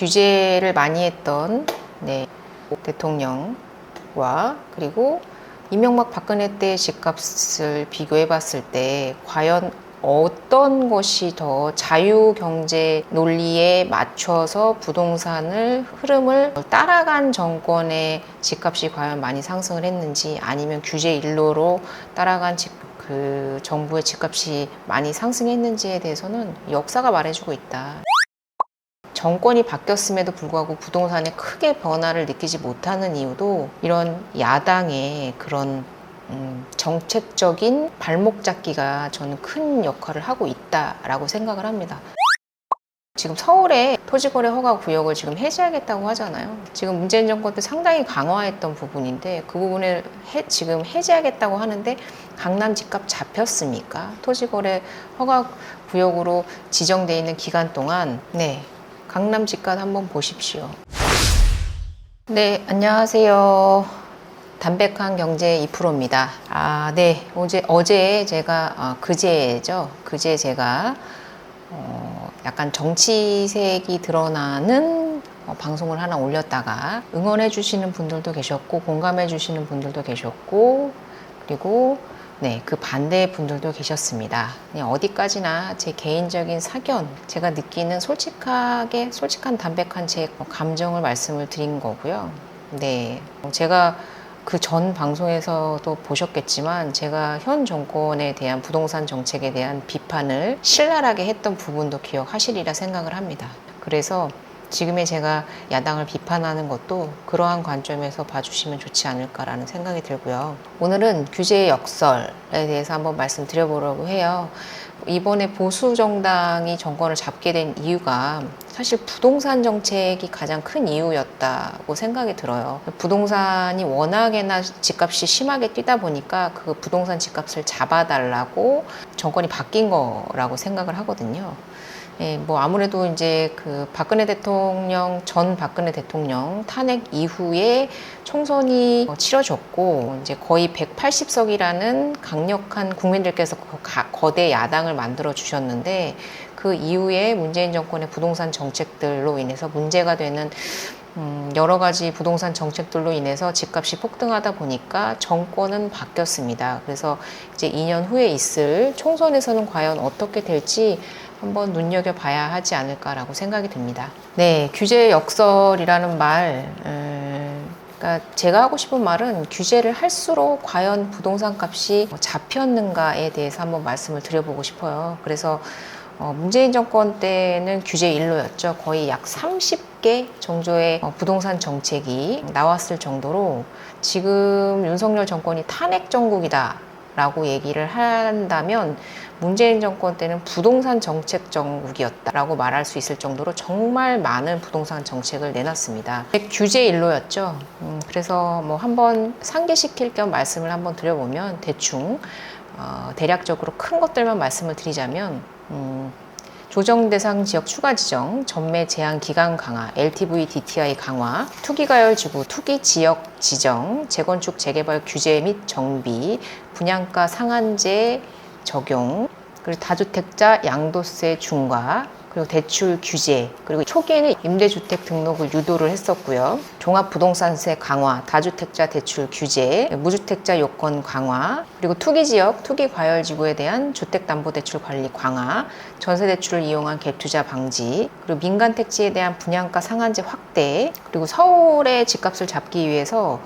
규제를 많이 했던 대통령과 그리고 이명박 박근혜 때의 집값을 비교해 봤을 때 과연 어떤 것이 더 자유경제 논리에 맞춰서 부동산을 흐름을 따라간 정권의 집값이 과연 많이 상승을 했는지, 아니면 규제 일로로 따라간 그 정부의 집값이 많이 상승했는지에 대해서는 역사가 말해주고 있다. 정권이 바뀌었음에도 불구하고 부동산에 크게 변화를 느끼지 못하는 이유도 이런 야당의 그런 정책적인 발목 잡기가 저는 큰 역할을 하고 있다라고 생각을 합니다. 지금 서울의 토지거래 허가 구역을 지금 해제하겠다고 하잖아요. 지금 문재인 정권 때 상당히 강화했던 부분인데 그 부분을 지금 해제하겠다고 하는데 강남 집값 잡혔습니까? 토지거래 허가 구역으로 지정되어 있는 기간 동안 강남 집값 한번 보십시오. 네, 안녕하세요. 담백한 경제 2%입니다. 어제 제가 그제 제가 약간 정치색이 드러나는 방송을 하나 올렸다가 응원해 주시는 분들도 계셨고 공감해 주시는 분들도 계셨고 그리고 그 반대의 분들도 계셨습니다. 어디까지나 제 개인적인 사견, 제가 느끼는 솔직한 담백한 제 감정을 말씀을 드린 거고요. 제가 그 전 방송에서도 보셨겠지만 제가 현 정권에 대한 부동산 정책에 대한 비판을 신랄하게 했던 부분도 기억하시리라 생각을 합니다. 그래서 지금의 제가 야당을 비판하는 것도 그러한 관점에서 봐주시면 좋지 않을까라는 생각이 들고요. 오늘은 규제의 역설에 대해서 한번 말씀드려보려고 해요. 이번에 보수 정당이 정권을 잡게 된 이유가 사실 부동산 정책이 가장 큰 이유였다고 생각이 들어요. 부동산이 워낙에나 집값이 심하게 뛰다 보니까 그 부동산 집값을 잡아달라고 정권이 바뀐 거라고 생각을 하거든요. 아무래도 이제 그 전 박근혜 대통령 탄핵 이후에 총선이 치러졌고, 이제 거의 180석이라는 강력한 국민들께서 거대 야당을 만들어 주셨는데, 그 이후에 문재인 정권의 부동산 정책들로 인해서 문제가 되는 여러 가지 부동산 정책들로 인해서 집값이 폭등하다 보니까 정권은 바뀌었습니다. 그래서 이제 2년 후에 있을 총선에서는 과연 어떻게 될지 한번 눈여겨봐야 하지 않을까라고 생각이 듭니다. 규제의 역설이라는 말, 그러니까 제가 하고 싶은 말은 규제를 할수록 과연 부동산 값이 잡혔는가에 대해서 한번 말씀을 드려보고 싶어요. 그래서 문재인 정권 때는 규제 일로였죠. 거의 약 30개 정도의 부동산 정책이 나왔을 정도로 지금 윤석열 정권이 탄핵 정국이다 라고 얘기를 한다면 문재인 정권 때는 부동산 정책 정국이었다라고 말할 수 있을 정도로 정말 많은 부동산 정책을 내놨습니다. 규제 일로였죠. 그래서 한번 상기시킬 겸 말씀을 한번 드려보면 대충 대략적으로 큰 것들만 말씀을 드리자면 조정 대상 지역 추가 지정, 전매 제한 기간 강화, LTV, DTI 강화, 투기가열 지구, 투기 지역 지정, 재건축 재개발 규제 및 정비, 분양가 상한제 적용, 그리고 다주택자 양도세 중과, 그리고 대출 규제, 그리고 초기에는 임대주택 등록을 유도를 했었고요. 종합부동산세 강화, 다주택자 대출 규제, 무주택자 요건 강화, 그리고 투기지역, 투기과열지구에 대한 주택담보대출 관리 강화, 전세대출을 이용한 갭투자 방지, 그리고 민간택지에 대한 분양가 상한제 확대, 그리고 서울의 집값을 잡기 위해서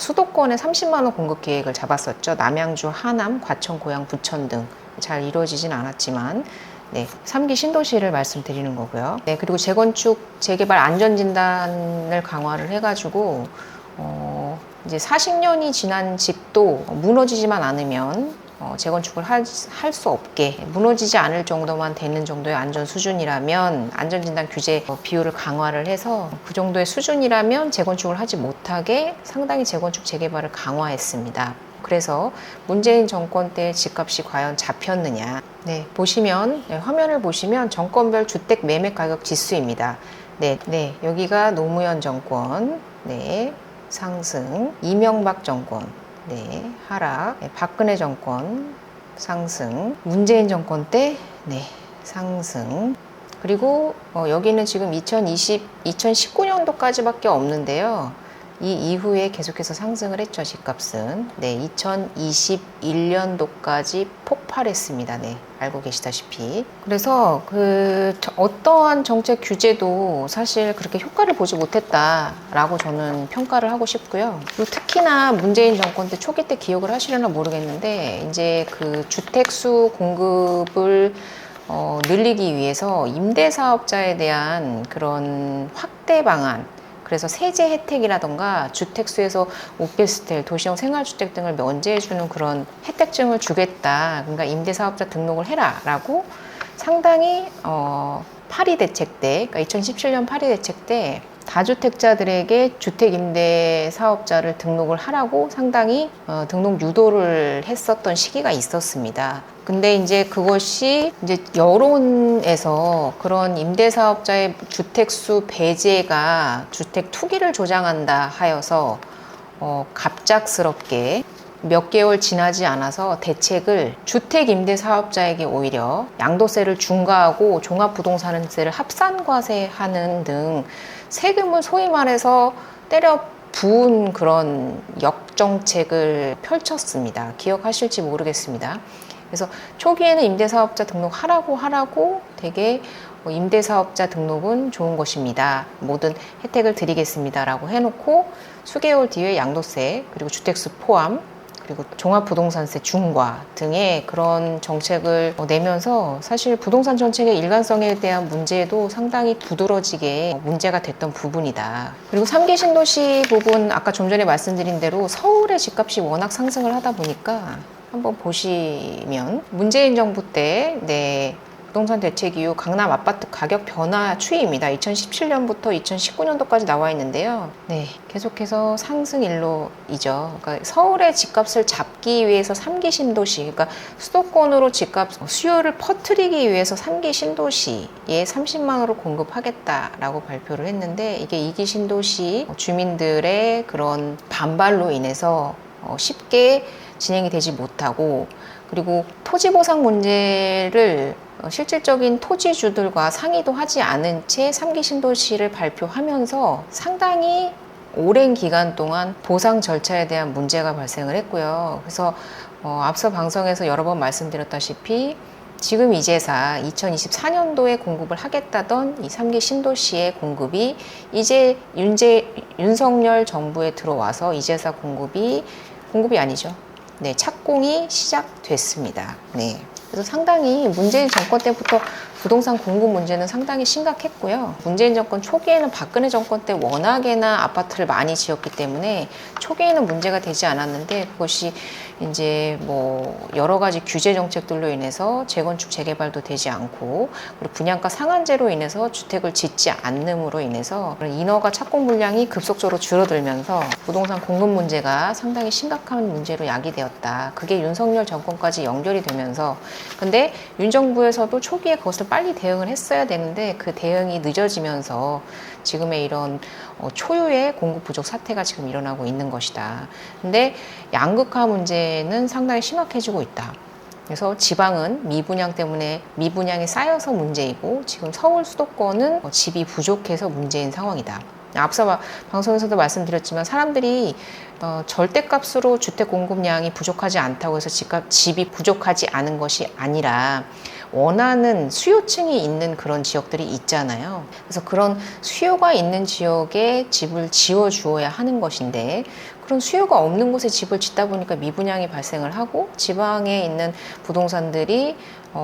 수도권에 30만 원 공급 계획을 잡았었죠. 남양주, 하남, 과천, 고양, 부천 등 잘 이루어지진 않았지만 3기 신도시를 말씀드리는 거고요. 그리고 재건축, 재개발 안전진단을 강화를 해가지고 이제 40년이 지난 집도 무너지지만 않으면 재건축을 할 수 없게, 무너지지 않을 정도만 되는 정도의 안전 수준이라면 안전진단 규제 비율을 강화를 해서 그 정도의 수준이라면 재건축을 하지 못하게 상당히 재건축 재개발을 강화했습니다. 그래서 문재인 정권 때 집값이 과연 잡혔느냐. 화면을 보시면 정권별 주택 매매 가격 지수입니다. 여기가 노무현 정권, 상승, 이명박 정권, 하락, 박근혜 정권, 상승, 문재인 정권 때, 상승. 그리고 여기는 지금 2019년도까지밖에 없는데요. 이 이후에 계속해서 상승을 했죠, 집값은. 네, 2021년도까지 폭발했습니다. 네, 알고 계시다시피. 그래서 어떠한 정책 규제도 사실 그렇게 효과를 보지 못했다라고 저는 평가를 하고 싶고요. 그리고 특히나 문재인 정권 때 초기 때 기억을 하시려나 모르겠는데, 이제 그 주택수 공급을 늘리기 위해서 임대사업자에 대한 그런 확대 방안, 그래서 세제 혜택이라던가 주택수에서 오피스텔, 도시형 생활주택 등을 면제해주는 그런 혜택증을 주겠다. 그러니까 임대사업자 등록을 해라라고 상당히 파리 대책 때, 그러니까 2017년 파리 대책 때 다주택자들에게 주택임대사업자를 등록을 하라고 상당히 등록 유도를 했었던 시기가 있었습니다. 근데 이제 그것이 이제 여론에서 그런 임대사업자의 주택수 배제가 주택 투기를 조장한다 하여서 갑작스럽게 몇 개월 지나지 않아서 대책을 주택임대사업자에게 오히려 양도세를 중과하고 종합부동산세를 합산과세하는 등 세금을 소위 말해서 때려 부은 그런 역정책을 펼쳤습니다. 기억하실지 모르겠습니다. 그래서 초기에는 임대사업자 등록하라고 되게 임대사업자 등록은 좋은 것입니다. 모든 혜택을 드리겠습니다라고 해놓고 수개월 뒤에 양도세 그리고 주택수 포함 그리고 종합부동산세 중과 등의 그런 정책을 내면서 사실 부동산 정책의 일관성에 대한 문제도 상당히 두드러지게 문제가 됐던 부분이다. 그리고 3기 신도시 부분 아까 좀 전에 말씀드린 대로 서울의 집값이 워낙 상승을 하다 보니까 한번 보시면 문재인 정부 때 부동산 대책 이후 강남 아파트 가격 변화 추이입니다. 2017년부터 2019년도까지 나와 있는데요. 네, 계속해서 상승 일로이죠. 그러니까 서울의 집값을 잡기 위해서 3기 신도시, 그러니까 수도권으로 집값 수요를 퍼뜨리기 위해서 3기 신도시에 30만 원을 공급하겠다라고 발표를 했는데 이게 2기 신도시 주민들의 그런 반발로 인해서 쉽게 진행이 되지 못하고 그리고 토지 보상 문제를 실질적인 토지주들과 상의도 하지 않은 채 3기 신도시를 발표하면서 상당히 오랜 기간 동안 보상 절차에 대한 문제가 발생을 했고요. 그래서 앞서 방송에서 여러 번 말씀드렸다시피 지금 이제사 2024년도에 공급을 하겠다던 이 3기 신도시의 공급이 이제 윤석열 정부에 들어와서 이제사 공급이 아니죠. 네, 착공이 시작됐습니다. 네. 그래서 상당히 문재인 정권 때부터 부동산 공급 문제는 상당히 심각했고요. 문재인 정권 초기에는 박근혜 정권 때 워낙에나 아파트를 많이 지었기 때문에 초기에는 문제가 되지 않았는데 그것이 이제 뭐 여러 가지 규제 정책들로 인해서 재건축 재개발도 되지 않고 그리고 분양가 상한제로 인해서 주택을 짓지 않음으로 인해서 인허가 착공 물량이 급속적으로 줄어들면서 부동산 공급 문제가 상당히 심각한 문제로 야기되었다. 그게 윤석열 정권까지 연결이 되면서 근데 윤 정부에서도 초기에 그것을 빨리 대응을 했어야 되는데 그 대응이 늦어지면서 지금의 이런 초유의 공급 부족 사태가 지금 일어나고 있는 것이다. 근데 양극화 문제는 상당히 심각해지고 있다. 그래서 지방은 미분양 때문에 미분양이 쌓여서 문제이고 지금 서울 수도권은 집이 부족해서 문제인 상황이다. 앞서 방송에서도 말씀드렸지만 사람들이 절대값으로 주택 공급량이 부족하지 않다고 해서 집이 부족하지 않은 것이 아니라 원하는 수요층이 있는 그런 지역들이 있잖아요. 그래서 그런 수요가 있는 지역에 집을 지어 주어야 하는 것인데 그런 수요가 없는 곳에 집을 짓다 보니까 미분양이 발생을 하고 지방에 있는 부동산들이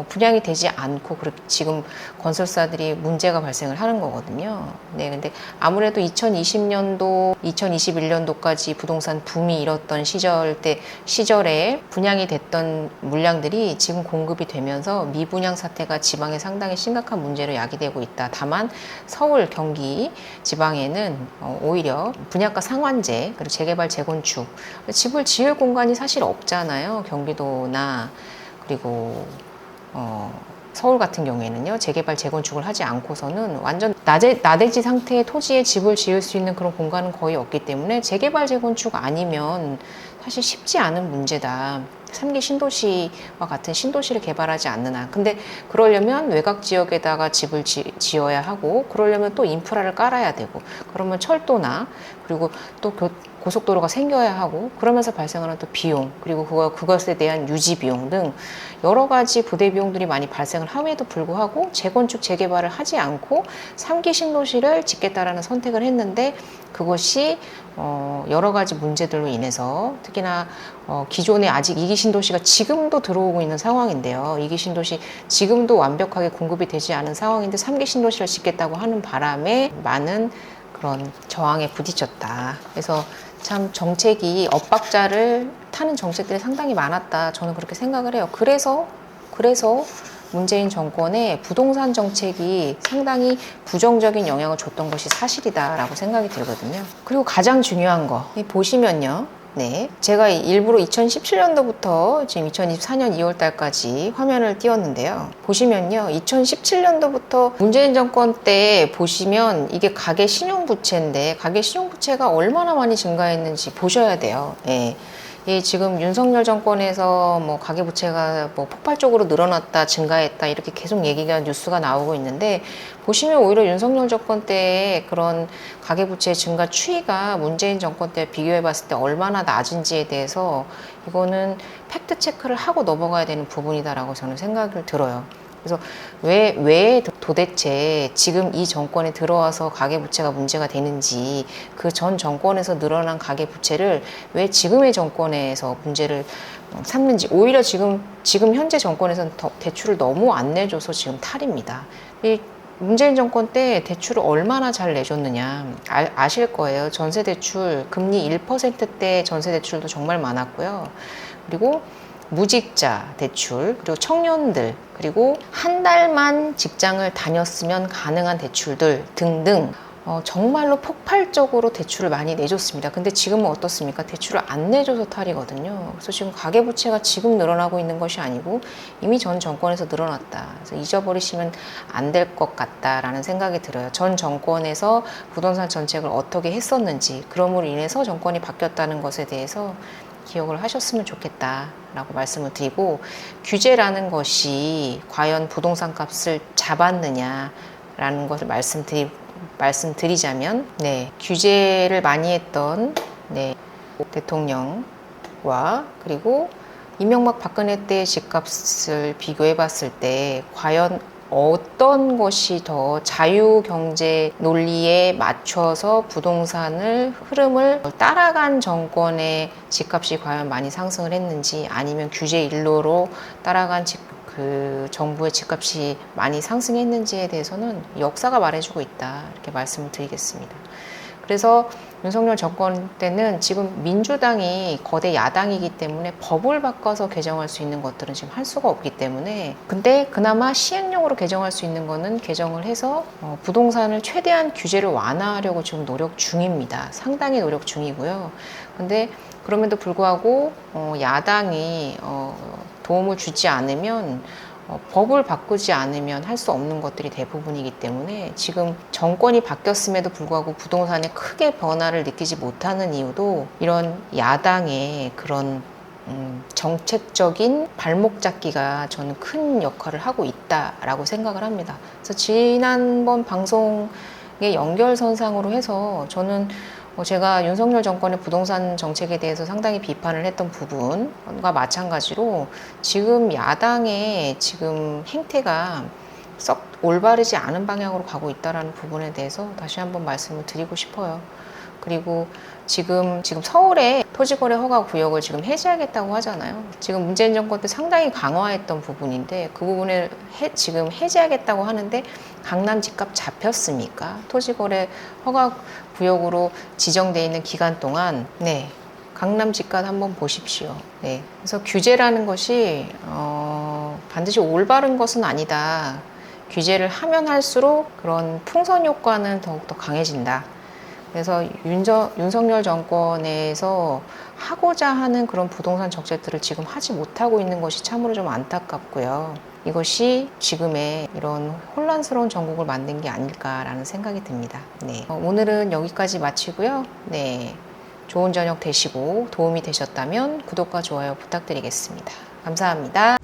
분양이 되지 않고 지금 건설사들이 문제가 발생을 하는 거거든요. 네, 근데 아무래도 2020년도, 2021년도까지 부동산 붐이 일었던 시절에 분양이 됐던 물량들이 지금 공급이 되면서 미분양 사태가 지방에 상당히 심각한 문제로 야기되고 있다. 다만 서울, 경기 지방에는 오히려 분양가 상한제, 그리고 재개발, 재건축, 집을 지을 공간이 사실 없잖아요. 경기도나 그리고 서울 같은 경우에는요, 재개발, 재건축을 하지 않고서는 완전 나대지 상태의 토지에 집을 지을 수 있는 그런 공간은 거의 없기 때문에 재개발, 재건축 아니면 사실 쉽지 않은 문제다. 3기 신도시와 같은 신도시를 개발하지 않는 한. 근데 그러려면 외곽 지역에다가 집을 지어야 하고, 그러려면 또 인프라를 깔아야 되고, 그러면 철도나 그리고 또 고속도로가 생겨야 하고, 그러면서 발생하는 또 비용, 그리고 그것에 대한 유지 비용 등 여러 가지 부대 비용들이 많이 발생을 함에도 불구하고 재건축 재개발을 하지 않고 3기 신도시를 짓겠다라는 선택을 했는데, 그것이 여러 가지 문제들로 인해서 특히나 기존에 아직 2기 신도시가 지금도 들어오고 있는 상황인데요. 2기 신도시 지금도 완벽하게 공급이 되지 않은 상황인데 3기 신도시를 짓겠다고 하는 바람에 많은 그런 저항에 부딪혔다. 그래서 참 정책이 엇박자를 타는 정책들이 상당히 많았다. 저는 그렇게 생각을 해요. 그래서 문재인 정권의 부동산 정책이 상당히 부정적인 영향을 줬던 것이 사실이다라고 생각이 들거든요. 그리고 가장 중요한 거 보시면요. 네, 제가 일부러 2017년도부터 지금 2024년 2월 달까지 화면을 띄웠는데요. 보시면요, 2017년도부터 문재인 정권 때 보시면 이게 가계 신용부채인데, 가계 신용부채가 얼마나 많이 증가했는지 보셔야 돼요. 네. 예, 지금 윤석열 정권에서 뭐 가계부채가 뭐 폭발적으로 늘어났다, 증가했다 이렇게 계속 얘기가 뉴스가 나오고 있는데, 보시면 오히려 윤석열 정권 때의 그런 가계부채 증가 추이가 문재인 정권 때 비교해 봤을 때 얼마나 낮은지에 대해서 이거는 팩트 체크를 하고 넘어가야 되는 부분이다라고 저는 생각을 들어요. 그래서 왜 도대체 지금 이 정권에 들어와서 가계부채가 문제가 되는지, 그 전 정권에서 늘어난 가계부채를 왜 지금의 정권에서 문제를 삼는지, 오히려 지금 현재 정권에서는 대출을 너무 안 내줘서 지금 탈입니다. 이 문재인 정권 때 대출을 얼마나 잘 내줬느냐 아실 거예요. 전세대출 금리 1%대 전세대출도 정말 많았고요. 그리고 무직자 대출, 그리고 청년들, 그리고 한 달만 직장을 다녔으면 가능한 대출들 등등 정말로 폭발적으로 대출을 많이 내줬습니다. 근데 지금은 어떻습니까? 대출을 안 내줘서 탈이거든요. 그래서 지금 가계부채가 지금 늘어나고 있는 것이 아니고 이미 전 정권에서 늘어났다. 그래서 잊어버리시면 안 될 것 같다라는 생각이 들어요. 전 정권에서 부동산 정책을 어떻게 했었는지, 그럼으로 인해서 정권이 바뀌었다는 것에 대해서 기억을 하셨으면 좋겠다라고 말씀을 드리고, 규제라는 것이 과연 부동산 값을 잡았느냐라는 것을 말씀드리자면, 네, 규제를 많이 했던 대통령과 그리고 이명박 박근혜 때의 집값을 비교해 봤을 때 과연 어떤 것이 더 자유경제 논리에 맞춰서 부동산을 흐름을 따라간 정권의 집값이 과연 많이 상승을 했는지, 아니면 규제 일로로 따라간 그 정부의 집값이 많이 상승했는지에 대해서는 역사가 말해주고 있다, 이렇게 말씀을 드리겠습니다. 그래서 윤석열 정권 때는 지금 민주당이 거대 야당이기 때문에 법을 바꿔서 개정할 수 있는 것들은 지금 할 수가 없기 때문에, 근데 그나마 시행령으로 개정할 수 있는 거는 개정을 해서 부동산을 최대한 규제를 완화하려고 지금 노력 중입니다. 상당히 노력 중이고요. 근데 그럼에도 불구하고 야당이 도움을 주지 않으면, 법을 바꾸지 않으면 할 수 없는 것들이 대부분이기 때문에, 지금 정권이 바뀌었음에도 불구하고 부동산에 크게 변화를 느끼지 못하는 이유도 이런 야당의 그런 정책적인 발목 잡기가 저는 큰 역할을 하고 있다라고 생각을 합니다. 그래서 지난번 방송의 연결선상으로 해서 저는 제가 윤석열 정권의 부동산 정책에 대해서 상당히 비판을 했던 부분과 마찬가지로 지금 야당의 지금 행태가 썩 올바르지 않은 방향으로 가고 있다는 부분에 대해서 다시 한번 말씀을 드리고 싶어요. 그리고 지금 서울에 토지거래 허가 구역을 지금 해제하겠다고 하잖아요. 지금 문재인 정권 때 상당히 강화했던 부분인데, 그 부분을 지금 해제하겠다고 하는데 강남 집값 잡혔습니까? 토지거래 허가 구역으로 지정되어 있는 기간 동안, 네, 강남 집값 한번 보십시오. 네, 그래서 규제라는 것이 반드시 올바른 것은 아니다. 규제를 하면 할수록 그런 풍선 효과는 더욱더 강해진다. 그래서 윤석열 정권에서 하고자 하는 그런 부동산 정책들을 지금 하지 못하고 있는 것이 참으로 좀 안타깝고요. 이것이 지금의 이런 혼란스러운 전국을 만든 게 아닐까라는 생각이 듭니다. 네, 오늘은 여기까지 마치고요. 네, 좋은 저녁 되시고 도움이 되셨다면 구독과 좋아요 부탁드리겠습니다. 감사합니다.